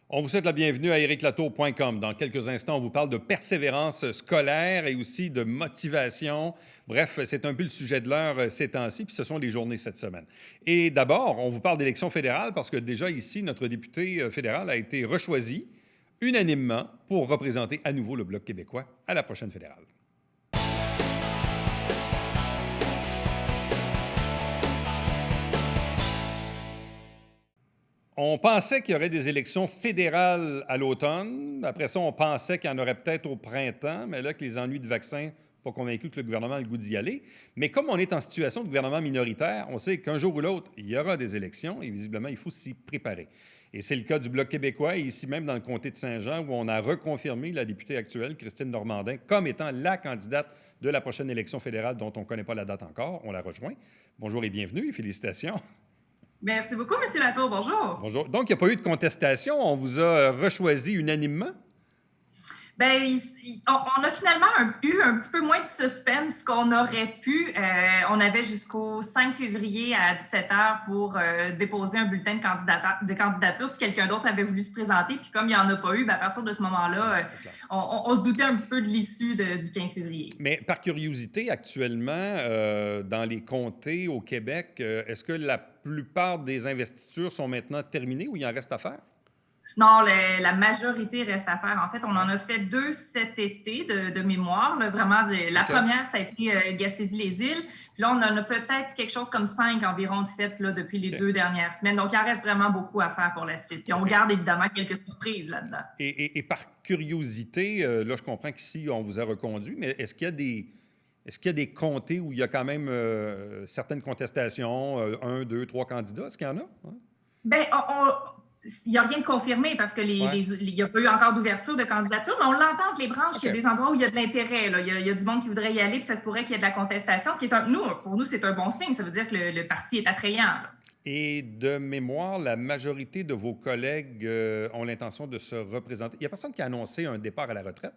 On vous souhaite la bienvenue à ériclatour.com. Dans quelques instants, on vous parle de persévérance scolaire et aussi de motivation. Bref, c'est un peu le sujet de l'heure ces temps-ci, puis ce sont les journées cette semaine. Et d'abord, on vous parle d'élections fédérales parce que déjà ici, notre député fédéral a été rechoisi unanimement pour représenter à nouveau le Bloc québécois à la prochaine fédérale. On pensait qu'il y aurait des élections fédérales à l'automne. Après ça, on pensait qu'il y en aurait peut-être au printemps, mais là, que les ennuis de vaccins, pas convaincu que le gouvernement a le goût d'y aller. Mais comme on est en situation de gouvernement minoritaire, on sait qu'un jour ou l'autre, il y aura des élections et visiblement, il faut s'y préparer. Et c'est le cas du Bloc québécois et ici même dans le comté de Saint-Jean où on a reconfirmé la députée actuelle, Christine Normandin, comme étant la candidate de la prochaine élection fédérale dont on ne connaît pas la date encore. On la rejoint. Bonjour et bienvenue et félicitations. Merci beaucoup, M. Latour. Bonjour. Bonjour. Donc, il n'y a pas eu de contestation. On vous a rechoisi unanimement? Bien, on a finalement eu un petit peu moins de suspense qu'on aurait pu. On avait jusqu'au 5 février à 17 h pour déposer un bulletin de candidature si quelqu'un d'autre avait voulu se présenter. Puis comme il n'y en a pas eu, bien, à partir de ce moment-là, on se doutait un petit peu de l'issue du 15 février. Mais par curiosité, actuellement, dans les comtés au Québec, est-ce que la plupart des investitures sont maintenant terminées ou il en reste à faire? Non, la majorité reste à faire. En fait, on en a fait 2 cet été de mémoire. Là, vraiment, la première, ça a été Gaspésie-les-Îles. Puis là, on en a peut-être quelque chose comme 5 environ de faites là, depuis les 2 dernières semaines. Donc, il en reste vraiment beaucoup à faire pour la suite. Puis on garde évidemment quelques surprises là-dedans. Et par curiosité, là, je comprends qu'ici, on vous a reconduit, mais est-ce qu'il y a des comtés où il y a quand même certaines contestations, 1, 2, 3 candidats? Est-ce qu'il y en a? Hein? Bien, il n'y a rien de confirmé parce qu'il n'y a pas eu encore d'ouverture de candidature, mais on l'entend entre les branches. Il y a des endroits où il y a de l'intérêt. Il y a du monde qui voudrait y aller, puis ça se pourrait qu'il y ait de la contestation. Ce qui est pour nous, c'est un bon signe. Ça veut dire que le parti est attrayant. Là. Et de mémoire, la majorité de vos collègues ont l'intention de se représenter. Il n'y a personne qui a annoncé un départ à la retraite?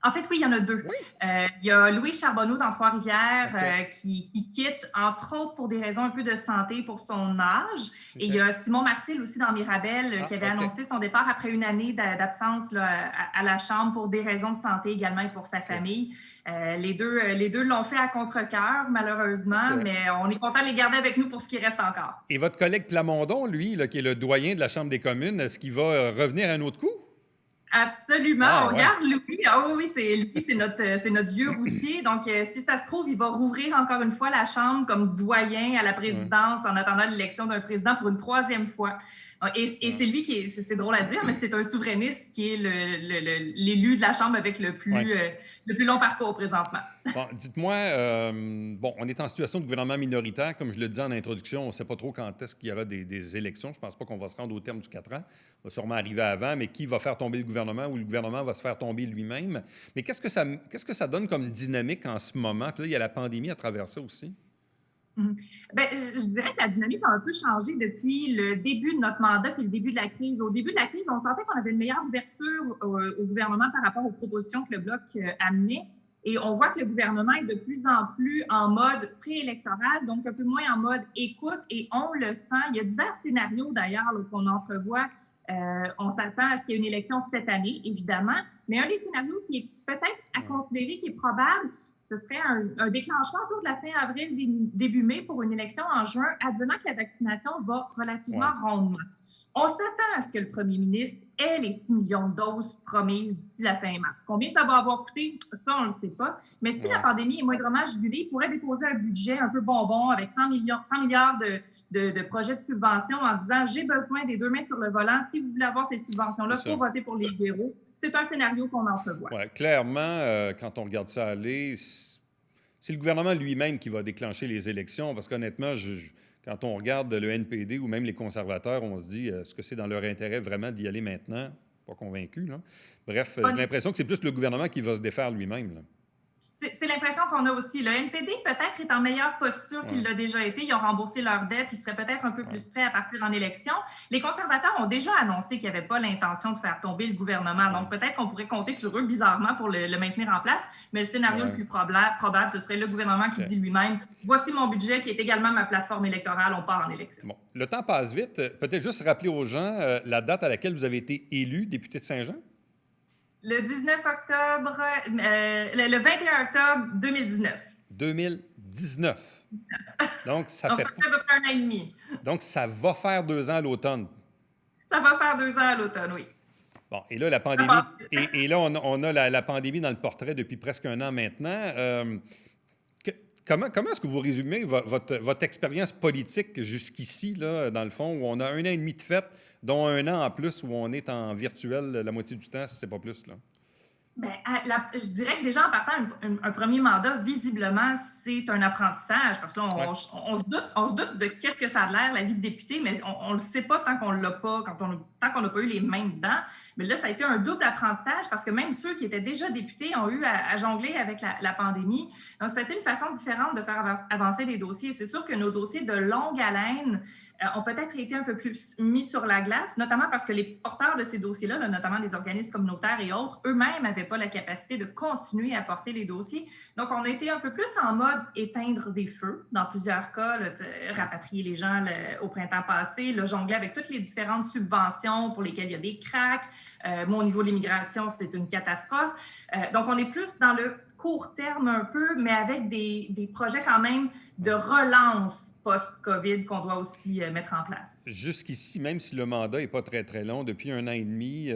En fait, oui, il y en a 2. Oui. Il y a Louis Charbonneau dans Trois-Rivières qui quitte, entre autres, pour des raisons un peu de santé pour son âge. Et il y a Simon Marcil aussi dans Mirabel qui avait annoncé son départ après une année d'absence là, à la Chambre pour des raisons de santé également et pour sa famille. Les deux l'ont fait à contre-cœur, malheureusement, mais on est content de les garder avec nous pour ce qui reste encore. Et votre collègue Plamondon, lui, là, qui est le doyen de la Chambre des communes, est-ce qu'il va revenir un autre coup? Absolument. On regarde Louis. Ah oui, c'est notre vieux routier. Donc, si ça se trouve, il va rouvrir encore une fois la Chambre comme doyen à la présidence en attendant l'élection d'un président pour une 3e fois. Et c'est lui qui est, c'est drôle à dire, mais c'est un souverainiste qui est l'élu de la Chambre avec le plus long parcours présentement. Bon, dites-moi, on est en situation de gouvernement minoritaire. Comme je le disais en introduction, on ne sait pas trop quand est-ce qu'il y aura des élections. Je ne pense pas qu'on va se rendre au terme du 4 ans. On va sûrement arriver avant, mais qui va faire tomber le gouvernement ou le gouvernement va se faire tomber lui-même? Mais qu'est-ce que ça donne comme dynamique en ce moment? Puis là, il y a la pandémie à travers ça aussi. Bien, je dirais que la dynamique a un peu changé depuis le début de notre mandat puis le début de la crise. Au début de la crise, on sentait qu'on avait une meilleure ouverture au gouvernement par rapport aux propositions que le Bloc amenait. Et on voit que le gouvernement est de plus en plus en mode préélectoral, donc un peu moins en mode écoute, et on le sent. Il y a divers scénarios d'ailleurs qu'on entrevoit. On s'attend à ce qu'il y ait une élection cette année, évidemment, mais un des scénarios qui est peut-être à considérer, qui est probable, ce serait un déclenchement autour de la fin avril, début mai pour une élection en juin, advenant que la vaccination va relativement rondement. On s'attend à ce que le premier ministre ait les 6 millions de doses promises d'ici la fin mars. Combien ça va avoir coûté? Ça, on ne le sait pas. Mais si la pandémie est moindrement jugulée, il pourrait déposer un budget un peu bonbon avec 100 milliards de projets de subventions en disant « J'ai besoin des 2 mains sur le volant. Si vous voulez avoir ces subventions-là, il faut voter pour les libéraux. » C'est un scénario qu'on entrevoit. Oui, clairement, quand on regarde ça aller, c'est le gouvernement lui-même qui va déclencher les élections parce qu'honnêtement, quand on regarde le NPD ou même les conservateurs, on se dit, est-ce que c'est dans leur intérêt vraiment d'y aller maintenant? Pas convaincu, là. Bref, j'ai l'impression que c'est plus le gouvernement qui va se défaire lui-même, là. C'est l'impression qu'on a aussi. Le NPD, peut-être, est en meilleure posture qu'il l'a déjà été. Ils ont remboursé leurs dettes. Ils seraient peut-être un peu plus prêts à partir en élection. Les conservateurs ont déjà annoncé qu'ils n'avaient pas l'intention de faire tomber le gouvernement. Donc, peut-être qu'on pourrait compter sur eux, bizarrement, pour le maintenir en place. Mais le scénario le plus probable, ce serait le gouvernement qui dit lui-même « Voici mon budget, qui est également ma plateforme électorale. On part en élection. » Bon, le temps passe vite. Peut-être juste rappeler aux gens la date à laquelle vous avez été élu député de Saint-Jean? Le 19 octobre, le 21 octobre 2019. 2019. Donc, ça fait à peu près 1 an et demi. Donc, ça va faire 2 ans à l'automne. Ça va faire 2 ans à l'automne, oui. Bon, et là, la pandémie, et là, on a la pandémie dans le portrait depuis presque 1 an maintenant. Comment est-ce que vous résumez votre expérience politique jusqu'ici, là, dans le fond, où on a 1 an et demi de fête, dont 1 an en plus où on est en virtuel la moitié du temps, si c'est pas plus, là? Bien, je dirais que déjà en partant, un premier mandat, visiblement, c'est un apprentissage. Parce que là, on se doute de qu'est-ce que ça a l'air, la vie de député, mais on ne le sait pas tant qu'on ne l'a pas, tant qu'on n'a pas eu les mains dedans. Mais là, ça a été un double apprentissage parce que même ceux qui étaient déjà députés ont eu à jongler avec la pandémie. Donc, c'était une façon différente de faire avancer les dossiers. C'est sûr que nos dossiers de longue haleine ont peut-être été un peu plus mis sur la glace, notamment parce que les porteurs de ces dossiers-là, notamment les organismes communautaires et autres, eux-mêmes n'avaient pas la capacité de continuer à porter les dossiers. Donc, on a été un peu plus en mode éteindre des feux, dans plusieurs cas, rapatrier les gens au printemps passé, jongler avec toutes les différentes subventions pour lesquelles il y a des cracks. Moi, au niveau de l'immigration, c'était une catastrophe. Donc, on est plus dans le court terme un peu, mais avec des projets quand même de relance post-COVID qu'on doit aussi mettre en place. Jusqu'ici, même si le mandat n'est pas très, très long, depuis 1 an et demi,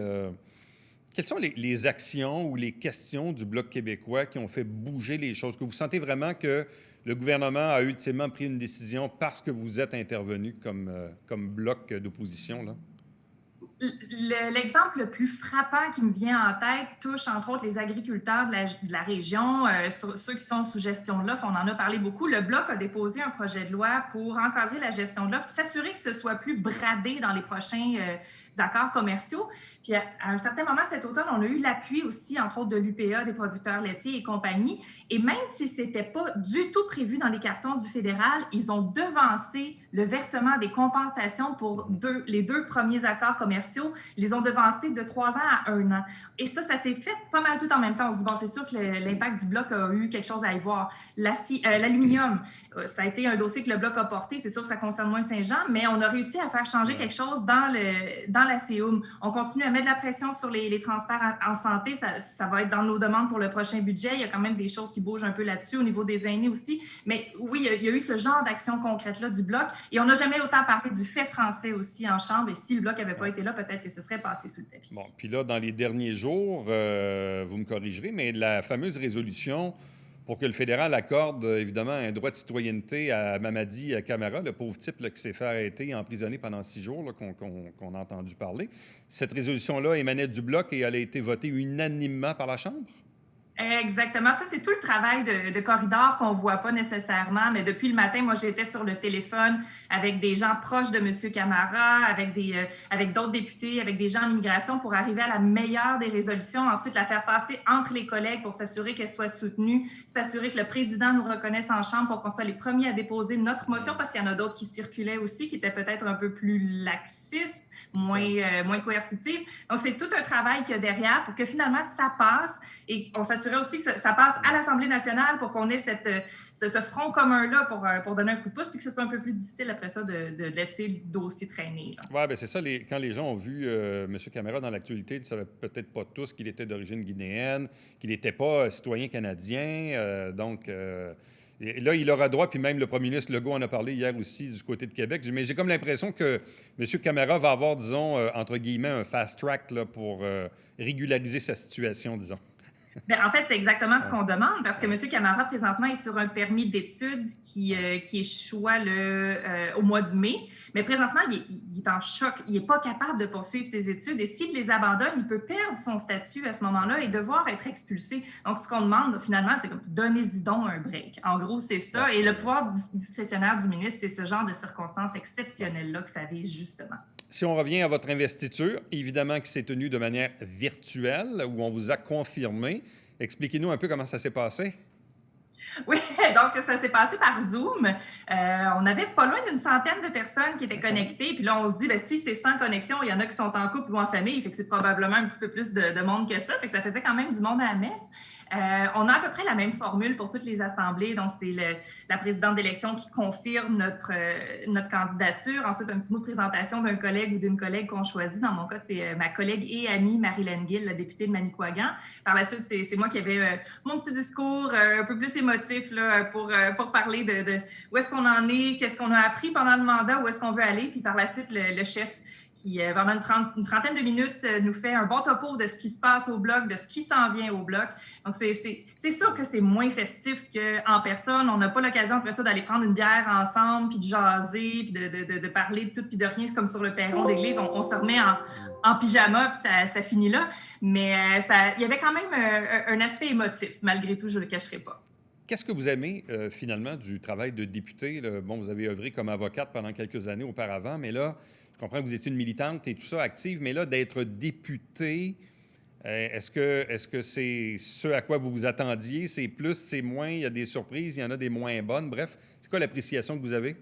quelles sont les actions ou les questions du Bloc québécois qui ont fait bouger les choses? Que vous sentez vraiment que le gouvernement a ultimement pris une décision parce que vous êtes intervenu comme bloc d'opposition, là? L'exemple le plus frappant qui me vient en tête touche entre autres les agriculteurs de la région, ceux qui sont sous gestion de l'offre. On en a parlé beaucoup. Le Bloc a déposé un projet de loi pour encadrer la gestion de l'offre, s'assurer que ce soit plus bradé dans les prochains accords commerciaux. Puis à un certain moment cet automne, on a eu l'appui aussi, entre autres, de l'UPA, des producteurs laitiers et compagnie. Et même si ce n'était pas du tout prévu dans les cartons du fédéral, ils ont devancé le versement des compensations pour les 2 premiers accords commerciaux. Ils les ont devancés de 3 ans à 1 an. Et ça s'est fait pas mal tout en même temps. On se dit, bon, c'est sûr que l'impact du Bloc a eu quelque chose à y voir. L'aluminium, ça a été un dossier que le Bloc a porté. C'est sûr que ça concerne moins Saint-Jean, mais on a réussi à faire changer quelque chose dans la CEUM. On continue à mettre de la pression sur les transferts en santé. Ça va être dans nos demandes pour le prochain budget. Il y a quand même des choses qui bougent un peu là-dessus, au niveau des aînés aussi. Mais oui, il y a eu ce genre d'action concrète-là du Bloc. Et on n'a jamais autant parlé du fait français aussi en Chambre. Et si le Bloc n'avait pas été là, peut-être que ce serait passé sous le tapis. Bon, puis là, dans les derniers jours, vous me corrigerez, mais la fameuse résolution pour que le fédéral accorde, évidemment, un droit de citoyenneté à Mamadi Camara, le pauvre type là, qui s'est fait arrêter et emprisonné pendant 6 jours, là, qu'on a entendu parler. Cette résolution-là émanait du Bloc et elle a été votée unanimement par la Chambre? Exactement. Ça, c'est tout le travail de corridor qu'on ne voit pas nécessairement. Mais depuis le matin, moi, j'étais sur le téléphone avec des gens proches de M. Camara, avec d'autres députés, avec des gens en immigration pour arriver à la meilleure des résolutions. Ensuite, la faire passer entre les collègues pour s'assurer qu'elle soit soutenue, s'assurer que le président nous reconnaisse en Chambre pour qu'on soit les premiers à déposer notre motion parce qu'il y en a d'autres qui circulaient aussi, qui étaient peut-être un peu plus laxistes, moins coercitives. Donc, c'est tout un travail qu'il y a derrière pour que finalement, ça passe et on s'assure aussi que ça passe à l'Assemblée nationale pour qu'on ait ce front commun-là pour donner un coup de pouce, puis que ce soit un peu plus difficile après ça de laisser le dossier traîner. Oui, bien c'est ça. Quand les gens ont vu M. Camara dans l'actualité, ils ne savaient peut-être pas tous qu'il était d'origine guinéenne, qu'il n'était pas citoyen canadien. Et là, il aura droit, puis même le premier ministre Legault en a parlé hier aussi du côté de Québec. Mais j'ai comme l'impression que M. Camara va avoir, disons, entre guillemets, un fast-track pour régulariser sa situation, disons. Bien, en fait, c'est exactement ce qu'on demande parce que M. Camara, présentement, est sur un permis d'études qui échoua au mois de mai. Mais présentement, il est en choc. Il n'est pas capable de poursuivre ses études. Et s'il les abandonne, il peut perdre son statut à ce moment-là et devoir être expulsé. Donc, ce qu'on demande, finalement, c'est comme donnez-y donc un break. En gros, c'est ça. Et le pouvoir discrétionnaire du ministre, c'est ce genre de circonstances exceptionnelles-là que ça vise justement. Si on revient à votre investiture, évidemment que c'est tenu de manière virtuelle, où on vous a confirmé. Expliquez-nous un peu comment ça s'est passé. Oui, donc ça s'est passé par Zoom. On avait pas loin d'une centaine de personnes qui étaient connectées. Puis là, on se dit, ben, si c'est sans connexion, il y en a qui sont en couple ou en famille. Fait que c'est probablement un petit peu plus de monde que ça. Fait que ça faisait quand même du monde à la messe. On a à peu près la même formule pour toutes les assemblées. Donc, c'est la présidente d'élection qui confirme notre candidature. Ensuite, un petit mot de présentation d'un collègue ou d'une collègue qu'on choisit. Dans mon cas, c'est ma collègue et amie Marilyn Gill, la députée de Manicouagan. Par la suite, c'est moi qui avais mon petit discours un peu plus émotif là, pour parler de où est-ce qu'on en est, qu'est-ce qu'on a appris pendant le mandat, où est-ce qu'on veut aller. Puis par la suite, le chef qui, pendant une trentaine de minutes, nous fait un bon topo de ce qui se passe au Bloc, de ce qui s'en vient au Bloc. Donc, c'est sûr que c'est moins festif qu'en personne. On n'a pas l'occasion, après ça, d'aller prendre une bière ensemble, puis de jaser, puis de parler de tout, puis de rien, comme sur le perron d'église. On se remet en pyjama, puis ça finit là. Mais il y avait quand même un aspect émotif, malgré tout, je ne le cacherai pas. Qu'est-ce que vous aimez, finalement, du travail de député? Là? Bon, vous avez œuvré comme avocate pendant quelques années auparavant, mais là, je comprends que vous étiez une militante et tout ça, active, mais là, d'être député, est-ce que c'est ce à quoi vous vous attendiez? C'est plus, c'est moins, il y a des surprises, il y en a des moins bonnes. Bref, c'est quoi l'appréciation que vous avez?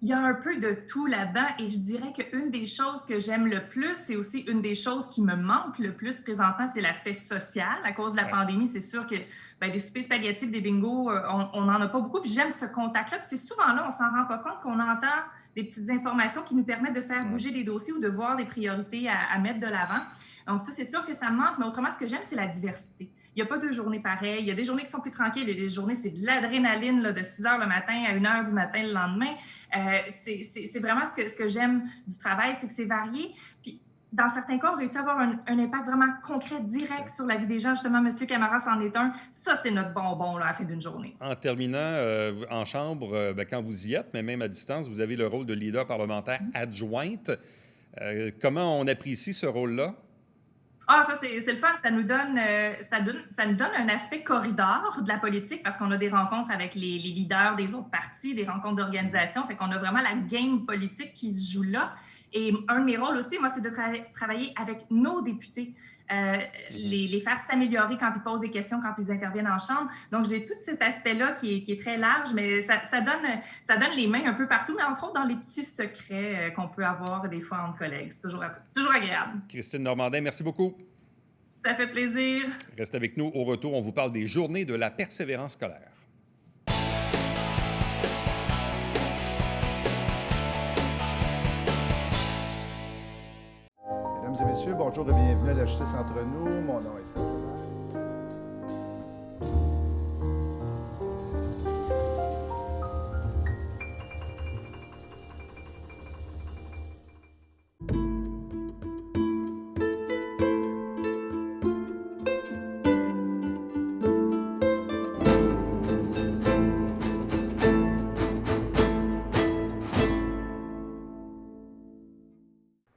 Il y a un peu de tout là-dedans et je dirais qu'une des choses que j'aime le plus, c'est aussi une des choses qui me manque le plus présentement, c'est l'aspect social. À cause de la pandémie, c'est sûr que des soupers spaghettis, des bingos, on n'en a pas beaucoup. Puis j'aime ce contact-là. Puis c'est souvent là, on s'en rend pas compte qu'on entend des petites informations qui nous permettent de faire bouger des dossiers ou de voir des priorités à mettre de l'avant. Donc ça, c'est sûr que ça me manque. Mais autrement, ce que j'aime, c'est la diversité. Il n'y a pas deux journées pareilles. Il y a des journées qui sont plus tranquilles. Il y a des journées, c'est de l'adrénaline là, de 6 heures le matin à 1 heure du matin le lendemain. C'est vraiment ce que j'aime du travail, c'est que c'est varié. Puis, dans certains cas, on réussit à avoir un impact vraiment concret, direct sur la vie des gens. Justement, M. Camara c'en est un. Ça, c'est notre bonbon là, à la fin d'une journée. En terminant, en chambre, quand vous y êtes, mais même à distance, vous avez le rôle de leader parlementaire adjointe. Comment on apprécie ce rôle-là? Ah, ça, c'est le fun. Ça nous donne un aspect corridor de la politique parce qu'on a des rencontres avec les leaders des autres partis, des rencontres d'organisation. Fait qu'on a vraiment la game politique qui se joue là. Et un de mes rôles aussi, moi, c'est de travailler avec nos députés, les faire s'améliorer quand ils posent des questions, quand ils interviennent en chambre. Donc, j'ai tout cet aspect-là qui est très large, mais ça donne les mains un peu partout, mais entre autres dans les petits secrets qu'on peut avoir des fois entre collègues. C'est toujours agréable. Christine Normandin, merci beaucoup. Ça fait plaisir. Restez avec nous. Au retour, on vous parle des journées de la persévérance scolaire. Mesdames et messieurs, bonjour et bienvenue à la Justice entre nous. Mon nom est Serge.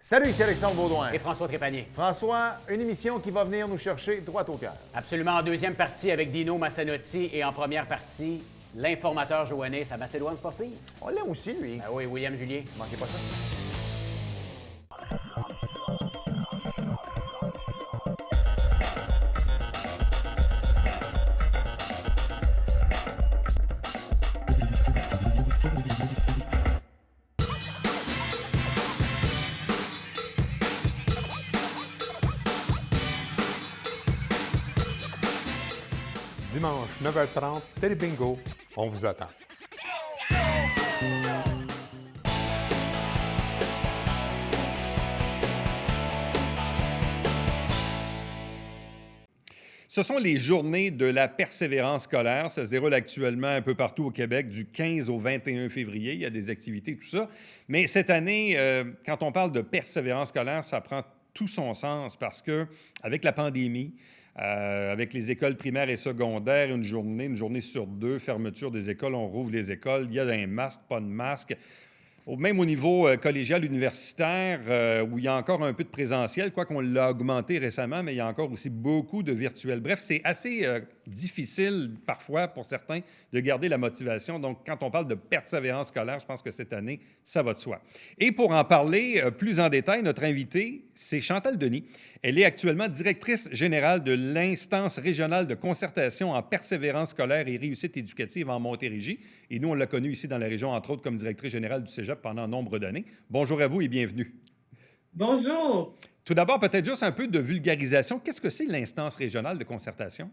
Salut, ici Alexandre Baudouin. Et François Trépanier. François, une émission qui va venir nous chercher droit au cœur. Absolument, en deuxième partie avec Dino Massanotti et en première partie, l'informateur Joannis à Macédoine sportive. On l'aime aussi, lui. Ben oui, William Julien. Manquez pas ça. Dimanche, 9h30, Télé Bingo, on vous attend. Ce sont les journées de la persévérance scolaire. Ça se déroule actuellement un peu partout au Québec du 15 au 21 février. Il y a des activités, tout ça. Mais cette année, quand on parle de persévérance scolaire, ça prend tout son sens parce que avec la pandémie, avec les écoles primaires et secondaires, une journée sur deux, fermeture des écoles, on rouvre les écoles, il y a un masque, pas de masque. Même au niveau collégial, universitaire, où il y a encore un peu de présentiel, quoi qu'on l'a augmenté récemment, mais il y a encore aussi beaucoup de virtuel. Bref, c'est assez difficile parfois pour certains de garder la motivation. Donc, quand on parle de persévérance scolaire, je pense que cette année, ça va de soi. Et pour en parler plus en détail, notre invitée, c'est Chantal Denis. Elle est actuellement directrice générale de l'instance régionale de concertation en persévérance scolaire et réussite éducative en Montérégie. Et nous, on l'a connue ici dans la région, entre autres, comme directrice générale du Cégep pendant nombre d'années. Bonjour à vous et bienvenue. Bonjour. Tout d'abord, peut-être juste un peu de vulgarisation. Qu'est-ce que c'est l'instance régionale de concertation?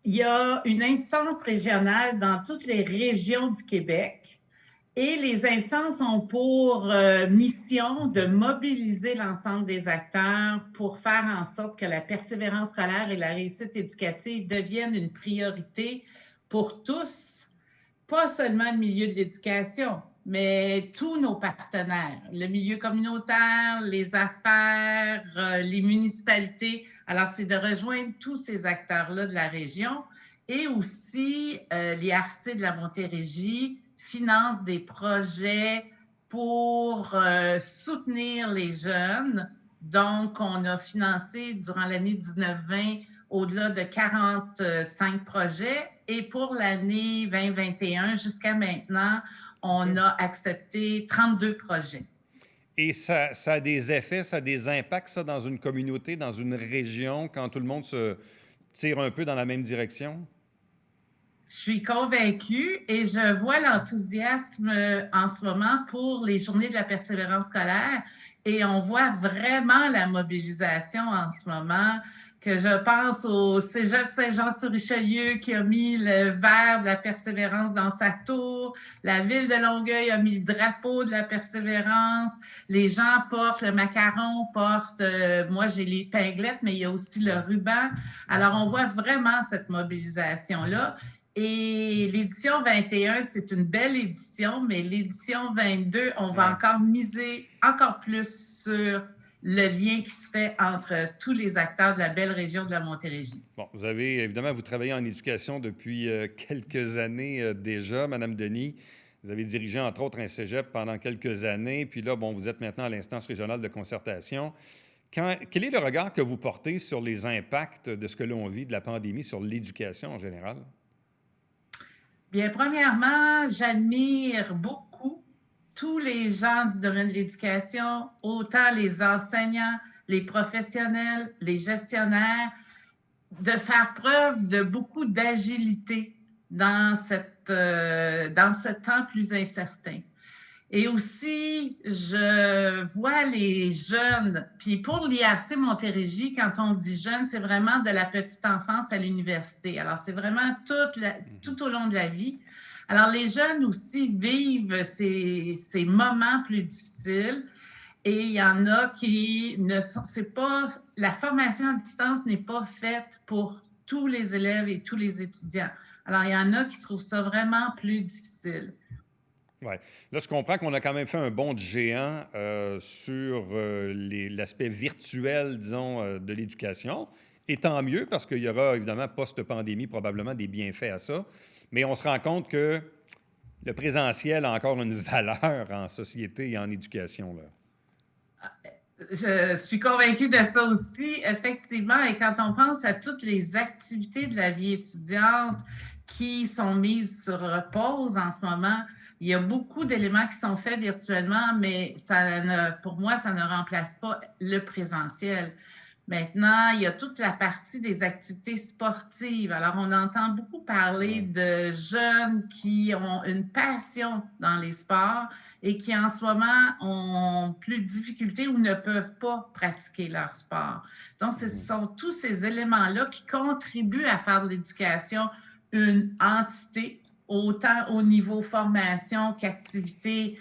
Il y a une instance régionale dans toutes les régions du Québec et les instances ont pour mission de mobiliser l'ensemble des acteurs pour faire en sorte que la persévérance scolaire et la réussite éducative deviennent une priorité pour tous, pas seulement le milieu de l'éducation, mais tous nos partenaires, le milieu communautaire, les affaires, les municipalités. Alors, c'est de rejoindre tous ces acteurs-là de la région et aussi l'IRC de la Montérégie finance des projets pour soutenir les jeunes. Donc, on a financé durant l'année 19-20 au-delà de 45 projets et pour l'année 2021 jusqu'à maintenant, on a accepté 32 projets. Et ça a des effets, ça a des impacts, ça, dans une communauté, dans une région, quand tout le monde se tire un peu dans la même direction? Je suis convaincue et je vois l'enthousiasme en ce moment pour les journées de la persévérance scolaire et on voit vraiment la mobilisation en ce moment. Que je pense au Cégep Saint-Jean-sur-Richelieu qui a mis le vert de la persévérance dans sa tour. La ville de Longueuil a mis le drapeau de la persévérance. Les gens portent le macaron, moi j'ai les pinglettes, mais il y a aussi le ruban. Alors, on voit vraiment cette mobilisation-là. Et l'édition 21, c'est une belle édition, mais l'édition 22, on va encore miser encore plus sur le lien qui se fait entre tous les acteurs de la belle région de la Montérégie. Bon, vous travaillez en éducation depuis quelques années déjà, Madame Denis. Vous avez dirigé, entre autres, un cégep pendant quelques années. Puis là, bon, vous êtes maintenant à l'instance régionale de concertation. Quel est le regard que vous portez sur les impacts de ce que l'on vit de la pandémie sur l'éducation en général? Bien, premièrement, j'admire beaucoup tous les gens du domaine de l'éducation, autant les enseignants, les professionnels, les gestionnaires, de faire preuve de beaucoup d'agilité dans ce temps plus incertain. Et aussi, je vois les jeunes, puis pour l'IRC Montérégie, quand on dit jeunes, c'est vraiment de la petite enfance à l'université. Alors, c'est vraiment tout au long de la vie. Alors, les jeunes aussi vivent ces moments plus difficiles et il y en a qui la formation à distance n'est pas faite pour tous les élèves et tous les étudiants. Alors, il y en a qui trouvent ça vraiment plus difficile. Oui. Là, je comprends qu'on a quand même fait un bond de géant sur l'aspect virtuel, disons, de l'éducation. Et tant mieux, parce qu'il y aura évidemment, post-pandémie, probablement des bienfaits à ça. Mais on se rend compte que le présentiel a encore une valeur en société et en éducation, là. Je suis convaincue de ça aussi, effectivement. Et quand on pense à toutes les activités de la vie étudiante qui sont mises sur pause en ce moment, il y a beaucoup d'éléments qui sont faits virtuellement, mais pour moi, ça ne remplace pas le présentiel. Maintenant, il y a toute la partie des activités sportives. Alors, on entend beaucoup parler de jeunes qui ont une passion dans les sports et qui, en ce moment, ont plus de difficultés ou ne peuvent pas pratiquer leur sport. Donc, ce sont tous ces éléments-là qui contribuent à faire de l'éducation une entité, autant au niveau formation qu'activité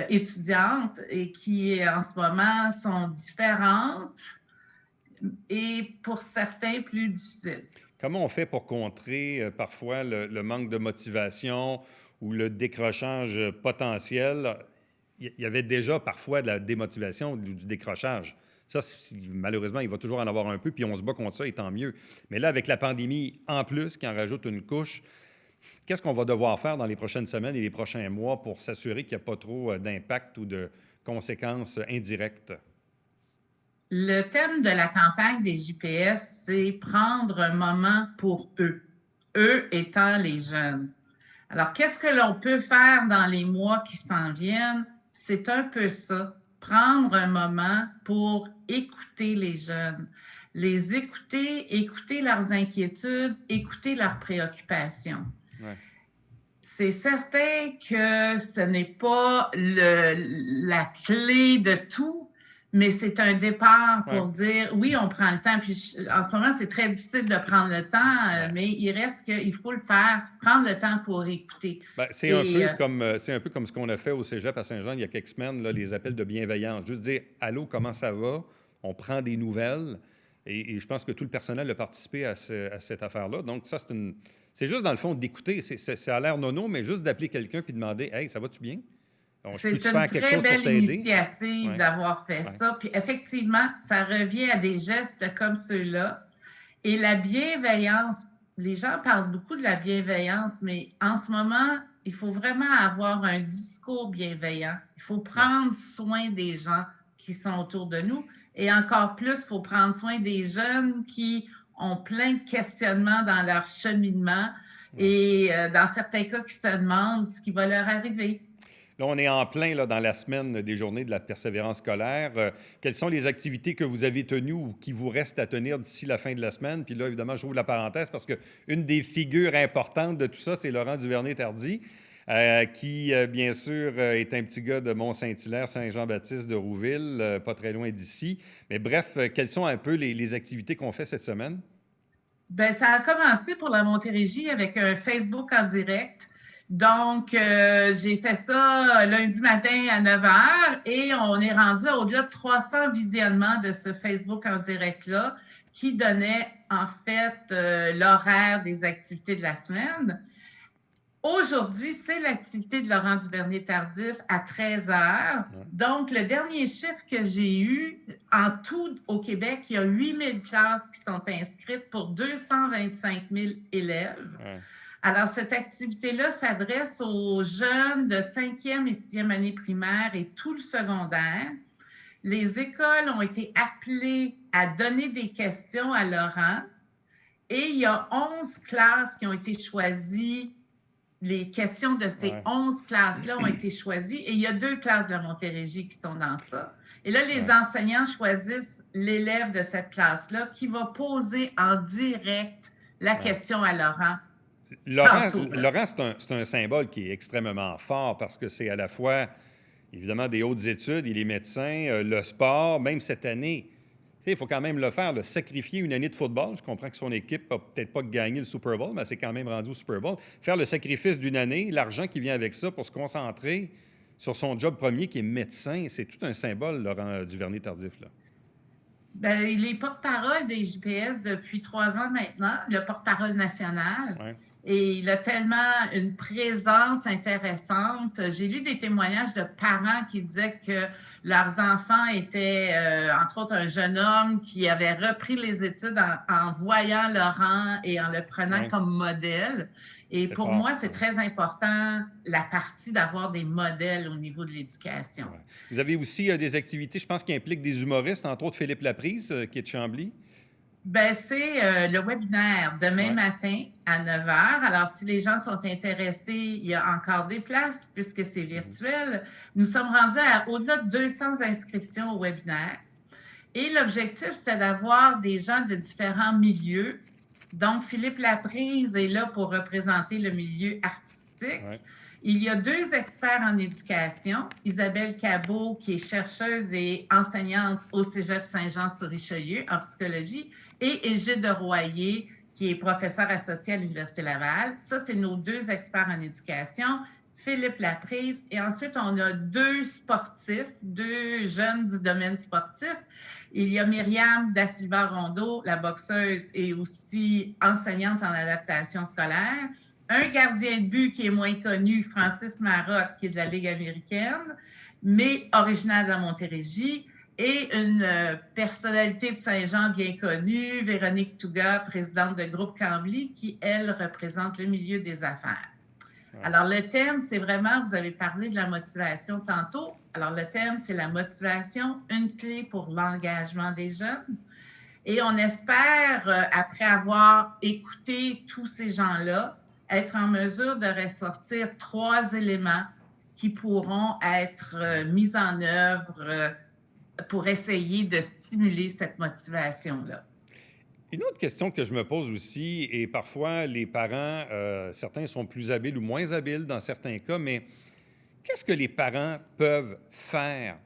étudiante et qui, en ce moment, sont différentes et pour certains, plus difficiles. Comment on fait pour contrer parfois le manque de motivation ou le décrochage potentiel? Il y avait déjà parfois de la démotivation, du décrochage. Ça, malheureusement, il va toujours en avoir un peu, puis on se bat contre ça, et tant mieux. Mais là, avec la pandémie en plus, qui en rajoute une couche, qu'est-ce qu'on va devoir faire dans les prochaines semaines et les prochains mois pour s'assurer qu'il n'y a pas trop d'impact ou de conséquences indirectes? Le thème de la campagne des JPS, c'est prendre un moment pour eux, eux étant les jeunes. Alors, qu'est-ce que l'on peut faire dans les mois qui s'en viennent? C'est un peu ça, prendre un moment pour écouter les jeunes, les écouter, écouter leurs inquiétudes, écouter leurs préoccupations. Ouais. C'est certain que ce n'est pas la clé de tout, mais c'est un départ pour dire, oui, on prend le temps. Puis en ce moment, c'est très difficile de prendre le temps, mais il reste qu'il faut le faire, prendre le temps pour écouter. Ben, c'est un peu comme ce qu'on a fait au Cégep à Saint-Jean il y a quelques semaines, là, les appels de bienveillance. Juste dire « Allô, comment ça va? » On prend des nouvelles. Et je pense que tout le personnel a participé à cette affaire-là. Donc, ça, c'est juste, dans le fond, d'écouter. Ça a l'air nono, mais juste d'appeler quelqu'un puis demander « Hey, ça va-tu bien? » C'est une très belle initiative d'avoir fait ça. Puis effectivement, ça revient à des gestes comme ceux-là. Et la bienveillance, les gens parlent beaucoup de la bienveillance, mais en ce moment, il faut vraiment avoir un discours bienveillant. Il faut prendre soin des gens qui sont autour de nous. Et encore plus, il faut prendre soin des jeunes qui ont plein de questionnements dans leur cheminement et dans certains cas qui se demandent ce qui va leur arriver. Là, on est en plein là, dans la semaine des journées de la persévérance scolaire. Quelles sont les activités que vous avez tenues ou qui vous restent à tenir d'ici la fin de la semaine? Puis là, évidemment, je ouvre la parenthèse parce qu'une des figures importantes de tout ça, c'est Laurent Duvernay-Tardy, qui, bien sûr, est un petit gars de Mont-Saint-Hilaire, Saint-Jean-Baptiste de Rouville, pas très loin d'ici. Mais bref, quelles sont un peu les activités qu'on fait cette semaine? Bien, ça a commencé pour la Montérégie avec un Facebook en direct. Donc, j'ai fait ça lundi matin à 9 h et on est rendu à au-delà de 300 visionnements de ce Facebook en direct-là qui donnait en fait l'horaire des activités de la semaine. Aujourd'hui, c'est l'activité de Laurent Duvernay-Tardif à 13 h. Donc, le dernier chiffre que j'ai eu, en tout au Québec, il y a 8000 classes qui sont inscrites pour 225 000 élèves. Alors, cette activité-là s'adresse aux jeunes de 5e et 6e année primaire et tout le secondaire. Les écoles ont été appelées à donner des questions à Laurent et il y a 11 classes qui ont été choisies. Les questions de ces 11 classes-là ont été choisies et il y a 2 classes de la Montérégie qui sont dans ça. Et là, les enseignants choisissent l'élève de cette classe-là qui va poser en direct la question à Laurent. Laurent, c'est un symbole qui est extrêmement fort parce que c'est à la fois, évidemment, des hautes études, il est médecin, le sport, même cette année. Il faut quand même le faire, sacrifier une année de football. Je comprends que son équipe n'a peut-être pas gagné le Super Bowl, mais elle s'est quand même rendue au Super Bowl. Faire le sacrifice d'une année, l'argent qui vient avec ça pour se concentrer sur son job premier qui est médecin, c'est tout un symbole, Laurent Duvernay-Tardif, là. Bien, il est porte-parole des JPS depuis 3 ans maintenant, le porte-parole national. Et il a tellement une présence intéressante. J'ai lu des témoignages de parents qui disaient que leurs enfants étaient, entre autres, un jeune homme qui avait repris les études en voyant Laurent et en le prenant comme modèle. Et pour moi, c'est très important, la partie d'avoir des modèles au niveau de l'éducation. Vous avez aussi des activités, je pense, qui impliquent des humoristes, entre autres Philippe Laprise, qui est de Chambly. Bien, c'est le webinaire demain matin à 9 h. Alors, si les gens sont intéressés, il y a encore des places puisque c'est virtuel. Nous sommes rendus à au-delà de 200 inscriptions au webinaire. Et l'objectif, c'était d'avoir des gens de différents milieux. Donc, Philippe Laprise est là pour représenter le milieu artistique. Il y a 2 experts en éducation, Isabelle Cabot, qui est chercheuse et enseignante au Cégep Saint-Jean-sur-Richelieu en psychologie, et Égide Royer, qui est professeur associé à l'Université Laval. Ça, c'est nos 2 experts en éducation, Philippe Laprise. Et ensuite, on a 2 sportifs, 2 jeunes du domaine sportif. Il y a Myriam Da Silva-Rondeau, la boxeuse et aussi enseignante en adaptation scolaire. Un gardien de but qui est moins connu, Francis Marotte, qui est de la Ligue américaine, mais originaire de la Montérégie. Et une personnalité de Saint-Jean bien connue, Véronique Touga, présidente de Groupe Cambly, qui, elle, représente le milieu des affaires. Alors, le thème, c'est vraiment, vous avez parlé de la motivation tantôt. Alors, le thème, c'est la motivation, une clé pour l'engagement des jeunes. Et on espère, après avoir écouté tous ces gens-là, être en mesure de ressortir 3 éléments qui pourront être mis en œuvre pour essayer de stimuler cette motivation-là. Une autre question que je me pose aussi, et parfois les parents, certains sont plus habiles ou moins habiles dans certains cas, mais qu'est-ce que les parents peuvent faire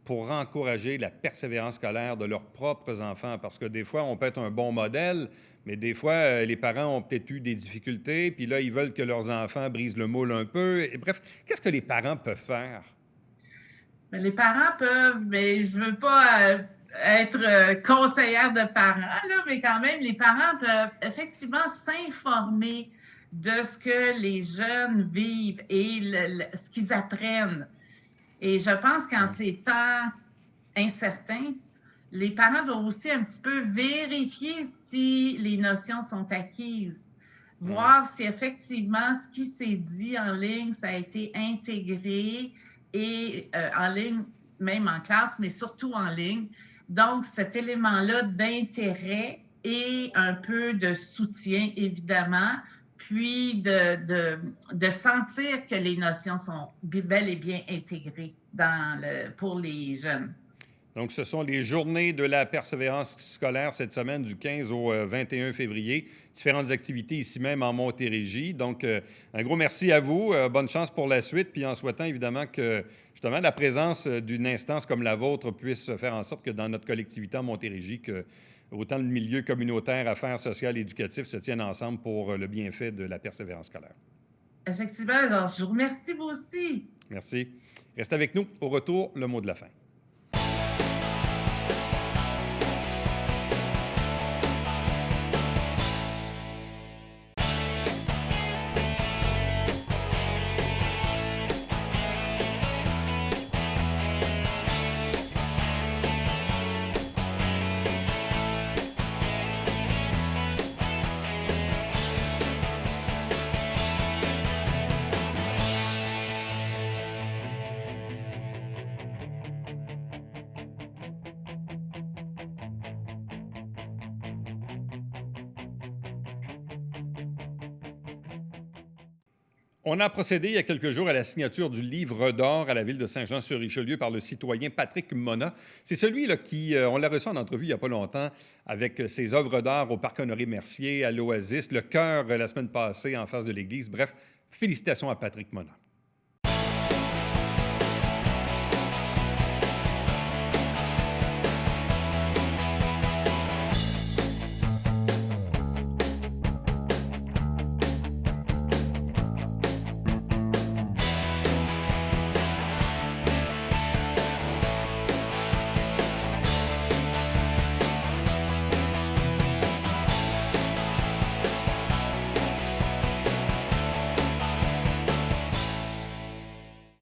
pour encourager la persévérance scolaire de leurs propres enfants? Parce que des fois, on peut être un bon modèle, mais des fois, les parents ont peut-être eu des difficultés, puis là, ils veulent que leurs enfants brisent le moule un peu. Et bref, qu'est-ce que les parents peuvent faire? Mais les parents peuvent, mais je ne veux pas être conseillère de parents, là, mais quand même, les parents peuvent effectivement s'informer de ce que les jeunes vivent et ce qu'ils apprennent. Et je pense qu'en ces temps incertains, les parents doivent aussi un petit peu vérifier si les notions sont acquises, voir si effectivement ce qui s'est dit en ligne, ça a été intégré et en ligne, même en classe, mais surtout en ligne. Donc, cet élément-là d'intérêt et un peu de soutien, évidemment, puis de sentir que les notions sont bel et bien intégrées pour les jeunes. Donc, ce sont les journées de la persévérance scolaire cette semaine du 15 au 21 février. Différentes activités ici même en Montérégie. Donc, un gros merci à vous. Bonne chance pour la suite. Puis en souhaitant évidemment que justement la présence d'une instance comme la vôtre puisse faire en sorte que dans notre collectivité en Montérégie, que autant le milieu communautaire, affaires sociales et éducatives se tiennent ensemble pour le bienfait de la persévérance scolaire. Effectivement. Alors, je vous remercie vous aussi. Merci. Restez avec nous. Au retour, le mot de la fin. On a procédé il y a quelques jours à la signature du livre d'or à la ville de Saint-Jean-sur-Richelieu par le citoyen Patrick Mona. C'est celui là, qui, on l'a reçu en entrevue il n'y a pas longtemps, avec ses œuvres d'art au Parc Honoré-Mercier, à l'Oasis, le chœur la semaine passée en face de l'église. Bref, félicitations à Patrick Mona.